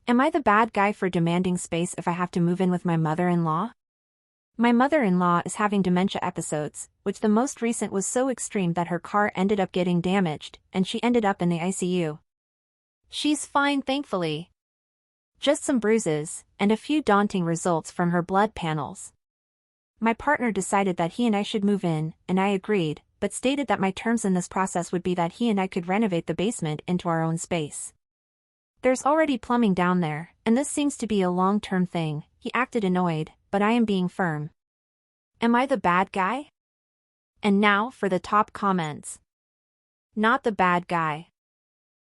Am I the bad guy for demanding space if I have to move in with my mother-in-law? My mother-in-law is having dementia episodes, which the most recent was so extreme that her car ended up getting damaged, and she ended up in the ICU. She's fine, thankfully. Just some bruises, and a few daunting results from her blood panels. My partner decided that he and I should move in, and I agreed, but stated that my terms in this process would be that he and I could renovate the basement into our own space. There's already plumbing down there, and this seems to be a long-term thing. He acted annoyed, but I am being firm. Am I the bad guy? And now for the top comments. Not the bad guy.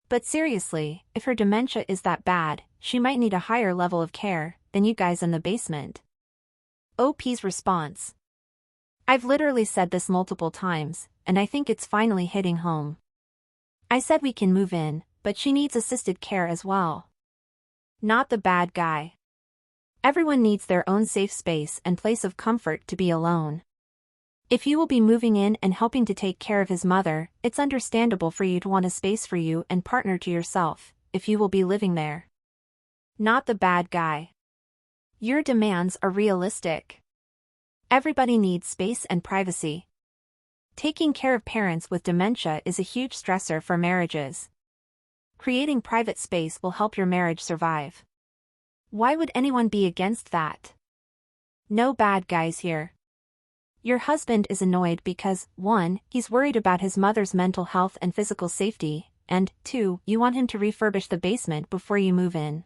But seriously, if her dementia is that bad, she might need a higher level of care than you guys in the basement. OP's response. I've literally said this multiple times, and I think it's finally hitting home. I said we can move in, but she needs assisted care as well. Not the bad guy. Everyone needs their own safe space and place of comfort to be alone. If you will be moving in and helping to take care of his mother, it's understandable for you to want a space for you and partner to yourself, if you will be living there. Not the bad guy. Your demands are realistic. Everybody needs space and privacy. Taking care of parents with dementia is a huge stressor for marriages. Creating private space will help your marriage survive. Why would anyone be against that? No bad guys here. Your husband is annoyed because, 1, he's worried about his mother's mental health and physical safety, and 2, you want him to refurbish the basement before you move in.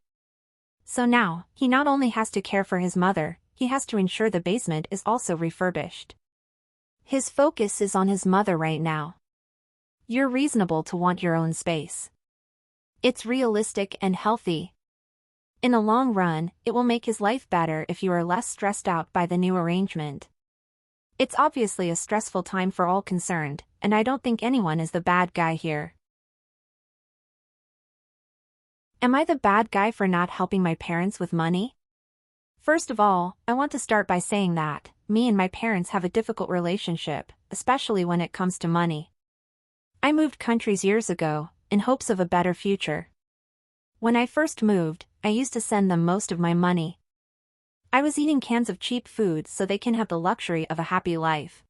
So now, he not only has to care for his mother, he has to ensure the basement is also refurbished. His focus is on his mother right now. You're reasonable to want your own space. It's realistic and healthy. In the long run, it will make his life better if you are less stressed out by the new arrangement. It's obviously a stressful time for all concerned, and I don't think anyone is the bad guy here. Am I the bad guy for not helping my parents with money? First of all, I want to start by saying that me and my parents have a difficult relationship, especially when it comes to money. I moved countries years ago, in hopes of a better future. When I first moved, I used to send them most of my money. I was eating cans of cheap food so they can have the luxury of a happy life.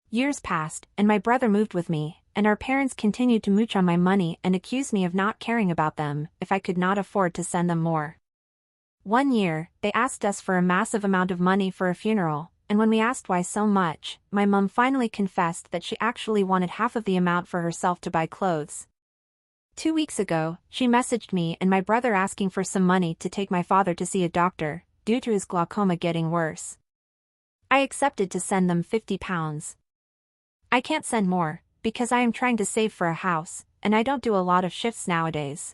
Years passed, and my brother moved with me, and our parents continued to mooch on my money and accused me of not caring about them if I could not afford to send them more. One year, they asked us for a massive amount of money for a funeral, and when we asked why so much, my mom finally confessed that she actually wanted half of the amount for herself to buy clothes. 2 weeks ago, she messaged me and my brother asking for some money to take my father to see a doctor, due to his glaucoma getting worse. I accepted to send them £50. I can't send more, because I am trying to save for a house, and I don't do a lot of shifts nowadays.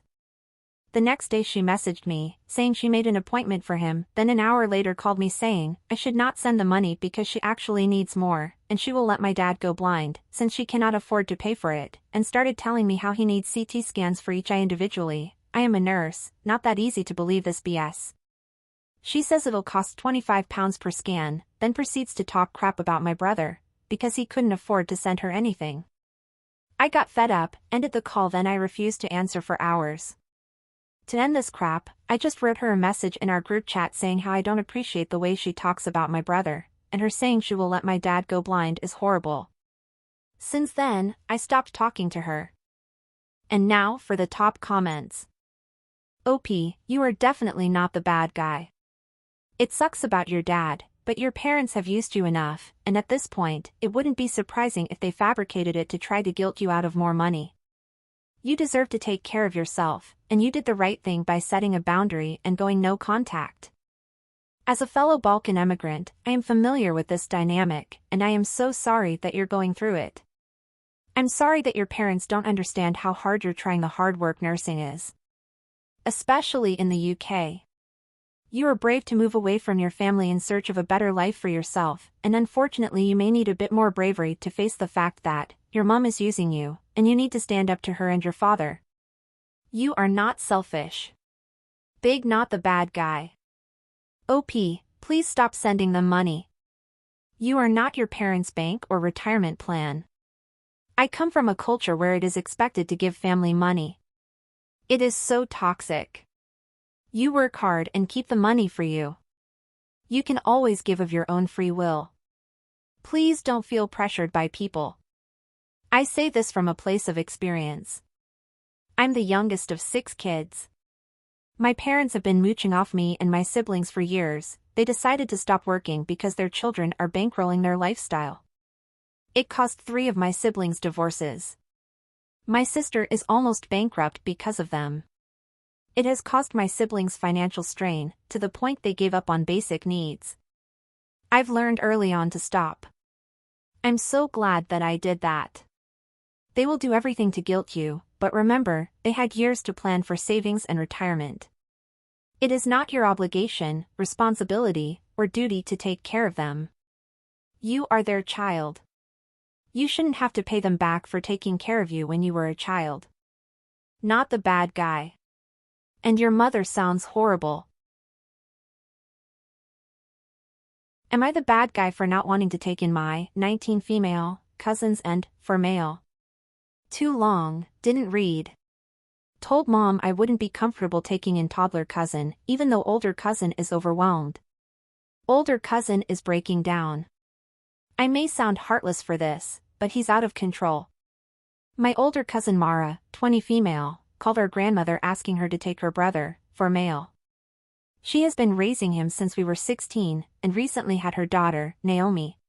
The next day she messaged me, saying she made an appointment for him, then an hour later called me saying I should not send the money because she actually needs more, and she will let my dad go blind, since she cannot afford to pay for it, and started telling me how he needs CT scans for each eye individually. I am a nurse, not that easy to believe this BS. She says it'll cost £25 per scan, then proceeds to talk crap about my brother, because he couldn't afford to send her anything. I got fed up, ended the call, then I refused to answer for hours. To end this crap, I just wrote her a message in our group chat saying how I don't appreciate the way she talks about my brother, and her saying she will let my dad go blind is horrible. Since then, I stopped talking to her. And now for the top comments. OP, you are definitely not the bad guy. It sucks about your dad, but your parents have used you enough, and at this point, it wouldn't be surprising if they fabricated it to try to guilt you out of more money. You deserve to take care of yourself, and you did the right thing by setting a boundary and going no contact. As a fellow Balkan immigrant, I am familiar with this dynamic, and I am so sorry that you're going through it. I'm sorry that your parents don't understand how hard you're trying. The hard work nursing is. Especially in the UK. You are brave to move away from your family in search of a better life for yourself, and unfortunately you may need a bit more bravery to face the fact that your mom is using you, and you need to stand up to her and your father. You are not selfish. Big not the bad guy. OP, please stop sending them money. You are not your parents' bank or retirement plan. I come from a culture where it is expected to give family money. It is so toxic. You work hard and keep the money for you. You can always give of your own free will. Please don't feel pressured by people. I say this from a place of experience. I'm the youngest of 6 kids. My parents have been mooching off me and my siblings for years. They decided to stop working because their children are bankrolling their lifestyle. It cost 3 of my siblings divorces. My sister is almost bankrupt because of them. It has caused my siblings financial strain, to the point they gave up on basic needs. I've learned early on to stop. I'm so glad that I did that. They will do everything to guilt you, but remember, they had years to plan for savings and retirement. It is not your obligation, responsibility, or duty to take care of them. You are their child. You shouldn't have to pay them back for taking care of you when you were a child. Not the bad guy. And your mother sounds horrible. Am I the bad guy for not wanting to take in my 19 female cousins and for male? Too long, didn't read. Told mom I wouldn't be comfortable taking in toddler cousin, even though older cousin is overwhelmed. Older cousin is breaking down. I may sound heartless for this, but he's out of control. My older cousin Mara, 20 female, called our grandmother asking her to take her brother, for male. She has been raising him since we were 16, and recently had her daughter, Naomi.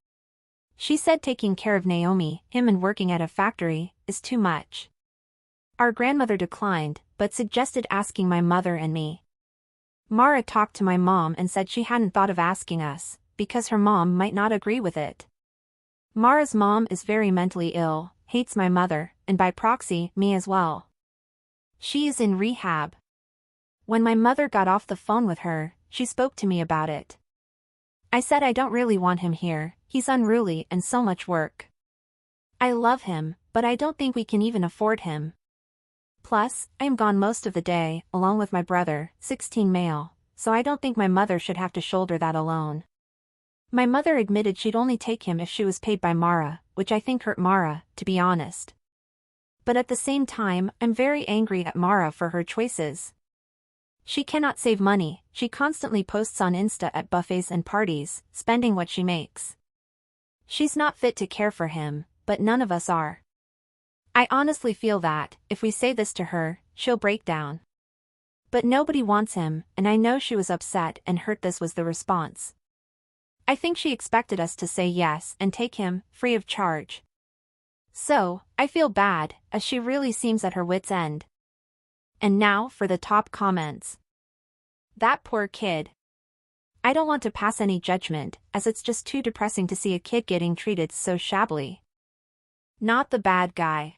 She said taking care of Naomi, him and working at a factory, is too much. Our grandmother declined, but suggested asking my mother and me. Mara talked to my mom and said she hadn't thought of asking us, because her mom might not agree with it. Mara's mom is very mentally ill, hates my mother, and by proxy, me as well. She is in rehab. When my mother got off the phone with her, she spoke to me about it. I said I don't really want him here, he's unruly and so much work. I love him, but I don't think we can even afford him. Plus, I am gone most of the day, along with my brother, 16 male, so I don't think my mother should have to shoulder that alone. My mother admitted she'd only take him if she was paid by Mara, which I think hurt Mara, to be honest. But at the same time, I'm very angry at Mara for her choices. She cannot save money, she constantly posts on Insta at buffets and parties, spending what she makes. She's not fit to care for him, but none of us are. I honestly feel that, if we say this to her, she'll break down. But nobody wants him, and I know she was upset and hurt. This was the response. I think she expected us to say yes and take him, free of charge. So, I feel bad, as she really seems at her wit's end. And now for the top comments. That poor kid. I don't want to pass any judgment, as it's just too depressing to see a kid getting treated so shabbily. Not the bad guy.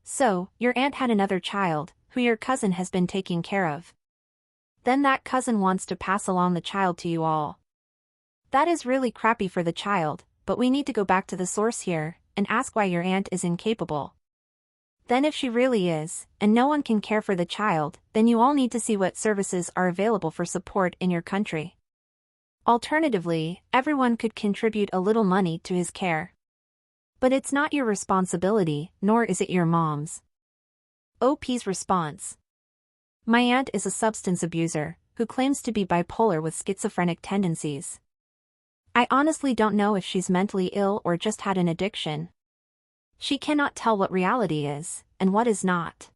So, your aunt had another child, who your cousin has been taking care of. Then that cousin wants to pass along the child to you all. That is really crappy for the child, but we need to go back to the source here, and ask why your aunt is incapable. Then if she really is, and no one can care for the child, then you all need to see what services are available for support in your country. Alternatively, everyone could contribute a little money to his care. But it's not your responsibility, nor is it your mom's. OP's response. My aunt is a substance abuser, who claims to be bipolar with schizophrenic tendencies. I honestly don't know if she's mentally ill or just had an addiction. She cannot tell what reality is, and what is not.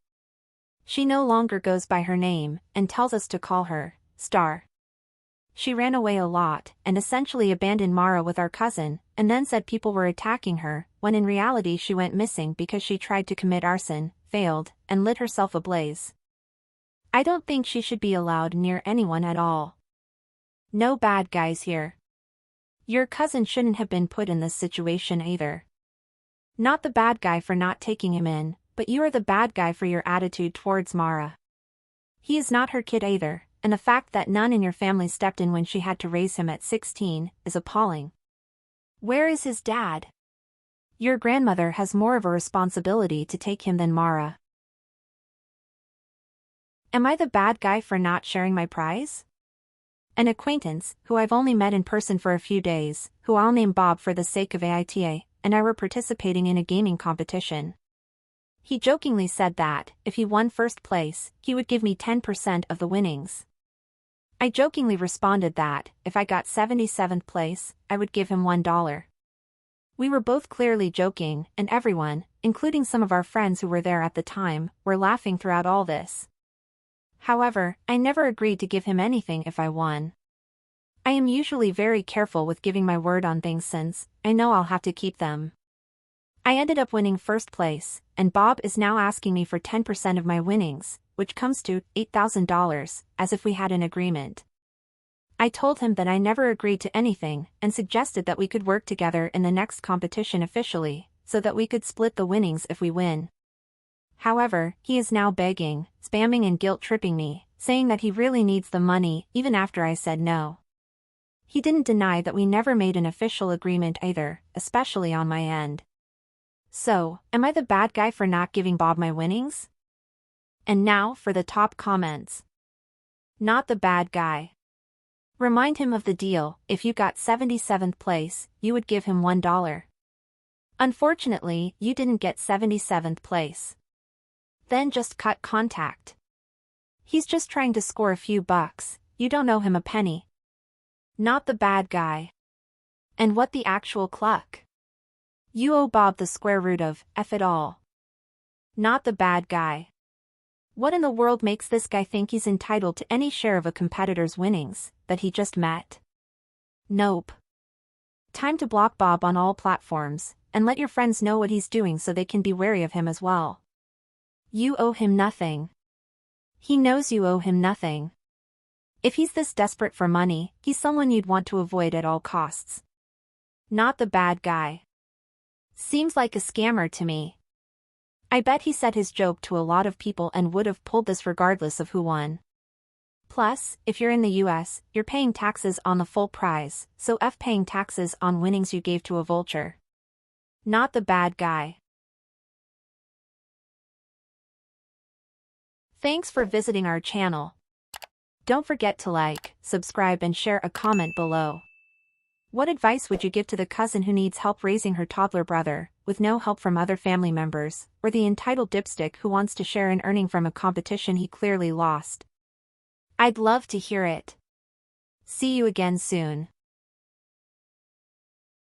She no longer goes by her name, and tells us to call her, Star. She ran away a lot, and essentially abandoned Mara with our cousin, and then said people were attacking her, when in reality she went missing because she tried to commit arson, failed, and lit herself ablaze. I don't think she should be allowed near anyone at all. No bad guys here. Your cousin shouldn't have been put in this situation either. Not the bad guy for not taking him in, but you are the bad guy for your attitude towards Mara. He is not her kid either, and the fact that none in your family stepped in when she had to raise him at 16 is appalling. Where is his dad? Your grandmother has more of a responsibility to take him than Mara. Am I the bad guy for not sharing my prize? An acquaintance, who I've only met in person for a few days, who I'll name Bob for the sake of AITA, and I were participating in a gaming competition. He jokingly said that, if he won first place, he would give me 10% of the winnings. I jokingly responded that, if I got 77th place, I would give him $1. We were both clearly joking, and everyone, including some of our friends who were there at the time, were laughing throughout all this. However, I never agreed to give him anything if I won. I am usually very careful with giving my word on things since I know I'll have to keep them. I ended up winning first place, and Bob is now asking me for 10% of my winnings, which comes to $8,000, as if we had an agreement. I told him that I never agreed to anything and suggested that we could work together in the next competition officially, so that we could split the winnings if we win. However, he is now begging, spamming and guilt-tripping me, saying that he really needs the money even after I said no. He didn't deny that we never made an official agreement either, especially on my end. So, am I the bad guy for not giving Bob my winnings? And now for the top comments. Not the bad guy. Remind him of the deal, if you got 77th place, you would give him $1. Unfortunately, you didn't get 77th place. Then just cut contact. He's just trying to score a few bucks, you don't owe him a penny. Not the bad guy. And what the actual cluck? You owe Bob the square root of F it all. Not the bad guy. What in the world makes this guy think he's entitled to any share of a competitor's winnings that he just met? Nope. Time to block Bob on all platforms, and let your friends know what he's doing so they can be wary of him as well. You owe him nothing. He knows you owe him nothing. If he's this desperate for money, he's someone you'd want to avoid at all costs. Not the bad guy. Seems like a scammer to me. I bet he said his joke to a lot of people and would have pulled this regardless of who won. Plus, if you're in the US, you're paying taxes on the full prize, so F paying taxes on winnings you gave to a vulture. Not the bad guy. Thanks for visiting our channel. Don't forget to like, subscribe and share a comment below. What advice would you give to the cousin who needs help raising her toddler brother, with no help from other family members, or the entitled dipstick who wants to share an earning from a competition he clearly lost? I'd love to hear it. See you again soon.